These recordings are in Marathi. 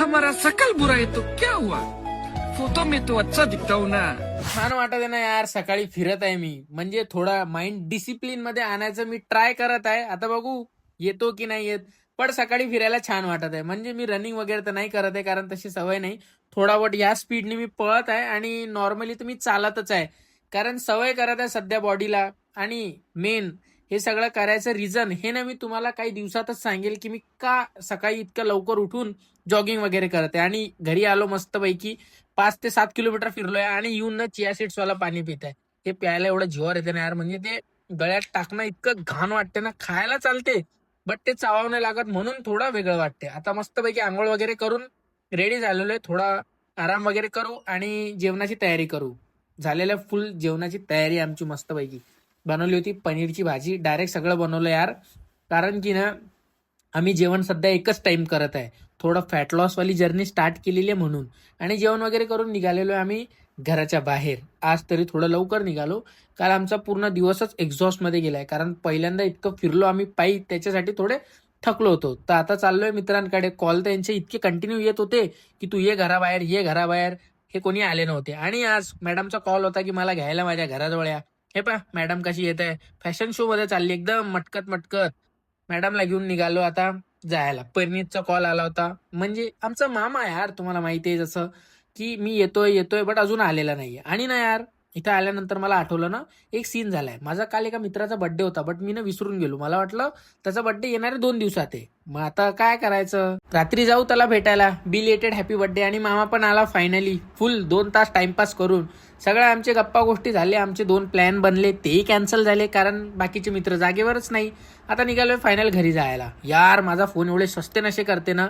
हमारा शकल बुरा है तो क्या हुआ, फोटो में तो अच्छा दिखता हूँ ना. छान वाटत आहे ना यार. सकाळी फिरत आहे मी, म्हणजे थोडा माइंड डिसिप्लिन मध्ये आणायचं मी ट्राय करत आहे. आता बघू येतो की नाही येत, पण सकाळी फिरायला छान वाटत आहे. म्हणजे मी रनिंग वगैरे तर नाही करत आहे, कारण तशी सवय नाही. थोडा बहुत या स्पीडने मी पळत आहे आणि नॉर्मली तर मी चालतच आहे, कारण सवय करत आहे सध्या बॉडीला. आणि मेन हे सगळं करायचं रिझन हे ना मी तुम्हाला काही दिवसातच सांगेल की मी का सकाळी इतकं लवकर उठून जॉगिंग वगैरे करते. आणि घरी आलो मस्तपैकी 5 ते 7 किलोमीटर फिरलोय आणि येऊन ना चिया सीड्स वाला पाणी पित आहे. हे प्यायला एवढं जीवावर येते ना यार, म्हणजे ते गळ्यात टाकणं इतकं घाण वाटते ना. खायला चालते बट ते चावावं नाही लागत, म्हणून थोडं वेगळं वाटते. आता मस्तपैकी आंघोळ वगैरे करून रेडी झालेलो आहे. थोडा आराम वगैरे करू आणि जेवणाची तयारी करू. झालेलं फुल जेवणाची तयारी आमची मस्तपैकी. बनवली होती पनीरची भाजी, डायरेक्ट सगळं बनवलं यार. कारण की ना आम्ही जेवण सध्या एकच टाइम करत आहे. थोडं फॅट लॉस वाली जर्नी स्टार्ट केलेली आहे म्हणून. आणि जेवण वगैरे करून निघालेलो आहे आम्ही घराच्या बाहेर. आज तरी थोडं लवकर निघालो, काल आमचा पूर्ण दिवसच एक्झॉस्ट मध्ये गेलाय, कारण पहिल्यांदा इतकं फिरलो आम्ही पायी, त्याच्यासाठी थोडे थकलो होतो. तर आता चाललोय मित्रांकडे. कॉल त्यांचे इतके कंटिन्यू येत होते की तू ये घराबाहेर, ये घराबाहेर. हे कोणी आले नव्हते. आणि आज मॅडमचा कॉल होता की मला घ्यायला माझ्या घराजवळ या. हे पहा मॅडम कशी येत आहे, फॅशन शो मध्ये चालली एकदम मटकत मटकत. मॅडमला घेऊन निघालो आता जायला. परिणीतचा कॉल आला होता, म्हणजे आमचा मामा यार, तुम्हाला माहिती आहे जसं की मी येतोय येतोय बट अजून आलेला नाहीये. आणि ना यार इथं आल्यानंतर मला आठवलं ना, एक सीन झालाय. माझा काल एका मित्राचा बर्थडे होता बट मी ना विसरून गेलो. मला वाटलं त्याचा बर्थडे येणारे 2 दिवसात आहे. मग आता काय करायचं, रात्री जाऊ त्याला भेटायला. Belated happy birthday. आणि मामा पण आला फायनली, फुल 2 तास टाइमपास करून. सगळ्या आमचे गप्पा गोष्टी झाले, आमचे 2 प्लॅन बनले तेही कॅन्सल झाले, कारण बाकीचे मित्र जागेवरच नाही. आता निघालोय फायनल घरी जायला. यार माझा फोन एवढे सस्ते नशे करते ना,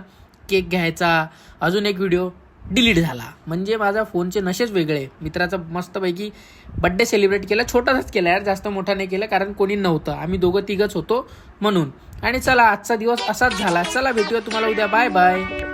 केक घ्यायचा, अजून एक व्हिडिओ डिलीट झाला. म्हणजे माझा फोनचे नशेच वेगळे. मित्राचा मस्तपैकी बर्थडे सेलिब्रेट केला, छोटाच केला यार, जास्त मोठा नाही केला, कारण कोणी नव्हतं, आम्ही दोघं तिघच होतो म्हणून. आणि चला आजचा दिवस असाच झाला. चला भेटूया तुम्हाला उद्या. Bye bye.